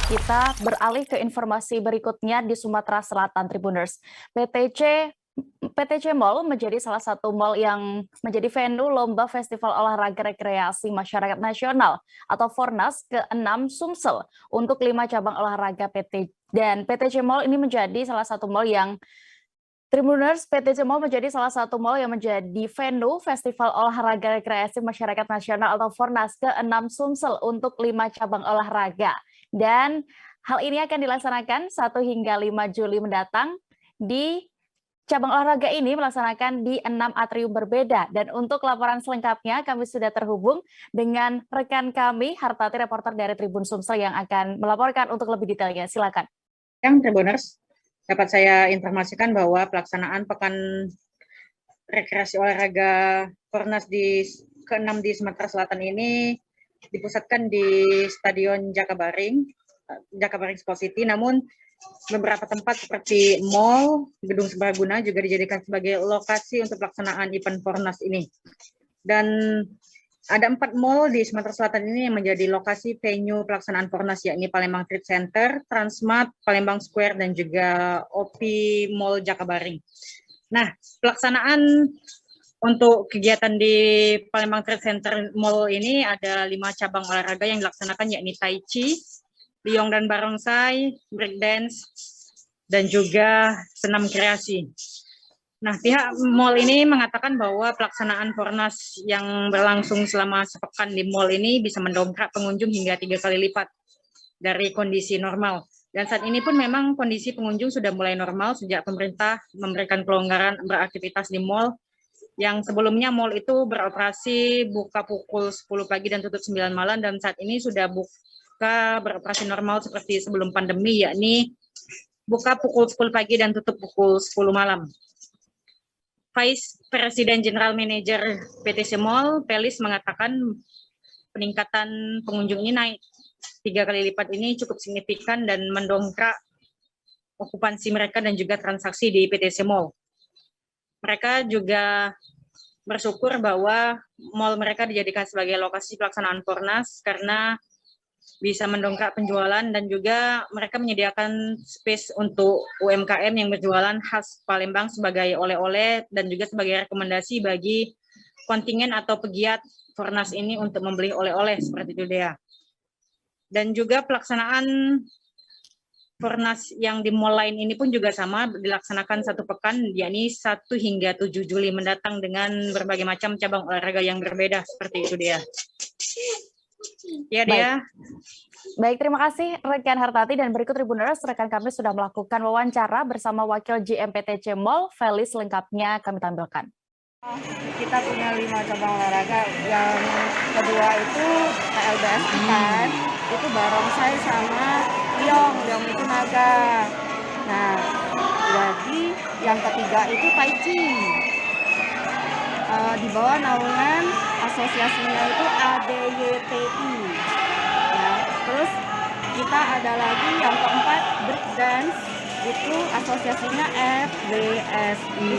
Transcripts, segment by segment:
Kita beralih ke informasi berikutnya di Sumatera Selatan, Tribuners. PTC Mall menjadi salah satu mall yang menjadi venue Lomba Festival Olahraga Rekreasi Masyarakat Nasional atau Fornas ke-6 Sumsel untuk 5 cabang olahraga PT. Dan PTC Mall ini menjadi salah satu mall yang Tribuners, PTC Mall menjadi salah satu mall yang menjadi venue Festival Olahraga Rekreasi Masyarakat Nasional atau Fornas ke-6 Sumsel untuk 5 cabang olahraga. Dan hal ini akan dilaksanakan 1 hingga 5 Juli mendatang. Di cabang olahraga ini melaksanakan di 6 atrium berbeda. Dan untuk laporan selengkapnya kami sudah terhubung dengan rekan kami, Hartati, reporter dari Tribun Sumsel yang akan melaporkan untuk lebih detailnya. Silakan. Yang Tribuners, dapat saya informasikan bahwa pelaksanaan Pekan Rekreasi Olahraga Fornas ke-6 di Sumatera Selatan ini dipusatkan di Stadion Jakabaring Sport City, namun beberapa tempat seperti mall, gedung serbaguna juga dijadikan sebagai lokasi untuk pelaksanaan event Fornas ini. Dan ada 4 mall di Sumatera Selatan ini yang menjadi lokasi venue pelaksanaan Fornas, yakni Palembang Trade Center, Transmart, Palembang Square, dan juga OP Mall Jakabaring. Nah, pelaksanaan untuk kegiatan di Palembang Trade Center Mall ini ada 5 cabang olahraga yang dilaksanakan, yakni Tai Chi, Liong dan Barongsai, Breakdance, dan juga senam kreasi. Nah, pihak mall ini mengatakan bahwa pelaksanaan Fornas yang berlangsung selama sepekan di mall ini bisa mendongkrak pengunjung hingga 3 kali lipat dari kondisi normal. Dan saat ini pun memang kondisi pengunjung sudah mulai normal sejak pemerintah memberikan kelonggaran beraktivitas di mall. Yang sebelumnya mall itu beroperasi buka pukul 10 pagi dan tutup 9 malam, dan saat ini sudah buka beroperasi normal seperti sebelum pandemi, yakni buka pukul 10 pagi dan tutup pukul 10 malam. Vice President General Manager PTC Mall, Pelis, mengatakan peningkatan pengunjung ini naik 3 kali lipat ini cukup signifikan dan mendongkrak okupansi mereka dan juga transaksi di PTC Mall. Mereka juga bersyukur bahwa mall mereka dijadikan sebagai lokasi pelaksanaan Fornas karena bisa mendongkrak penjualan, dan juga mereka menyediakan space untuk UMKM yang berjualan khas Palembang sebagai oleh-oleh dan juga sebagai rekomendasi bagi kontingen atau pegiat Fornas ini untuk membeli oleh-oleh seperti itu dia. Dan juga pelaksanaan Fornas yang di mall lain ini pun juga sama, dilaksanakan 1 pekan, yakni 1 hingga 7 Juli mendatang dengan berbagai macam cabang olahraga yang berbeda, seperti itu dia. Ya, dia. Baik, terima kasih rekan Hartati, dan berikut Tribuners, rekan kami sudah melakukan wawancara bersama Wakil GM PTC Mall, Felis, lengkapnya kami tampilkan. Kita punya 5 cabang olahraga. Yang kedua itu LBS kan, itu barongsai sama liong itu naga. Nah, jadi yang ketiga itu Tai Chi. Di bawah naungan asosiasinya itu ADYTI. Nah, terus kita ada lagi yang keempat Breakdance, itu asosiasinya FBSI.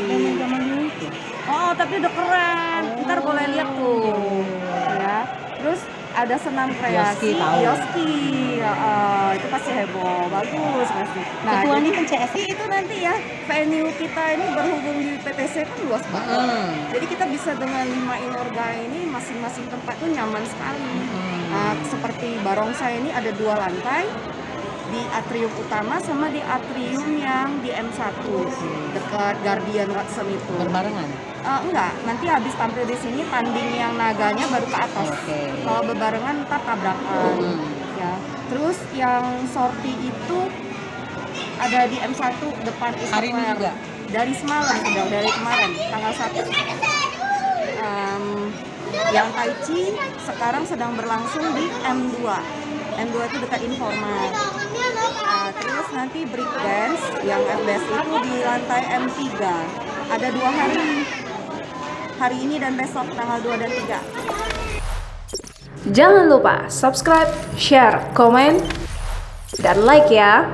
Oh, tapi udah keren. Ntar boleh lihat tuh. Ya. Terus ada senam kreasi, Yoski. Itu pasti heboh, bagus pasti. Nah, jadi kan CSI itu nanti ya, venue kita ini berhubung di PTC kan luas banget. Jadi kita bisa dengan 5 inorga ini masing-masing tempat tuh nyaman sekali. Seperti barongsai ini ada 2 lantai, di atrium utama sama di atrium yang di M1 dekat Guardian Watson itu. Berbarengan? Enggak, nanti habis tampil di sini tanding yang naganya baru ke atas. Kalau berbarengan ntar tabrakan. Ya. Terus yang sorti itu ada di M1 depan Islam. Hari ini juga? Dari semalam sudah, dari kemarin tanggal 1. Yang Tai Chi sekarang sedang berlangsung di M2. M2 itu dekat Informat. Terus nanti Breakdance yang FBS itu di lantai M3. Ada 2 hari. Hari ini dan besok tanggal 2 dan 3. Jangan lupa subscribe, share, komen, dan like ya.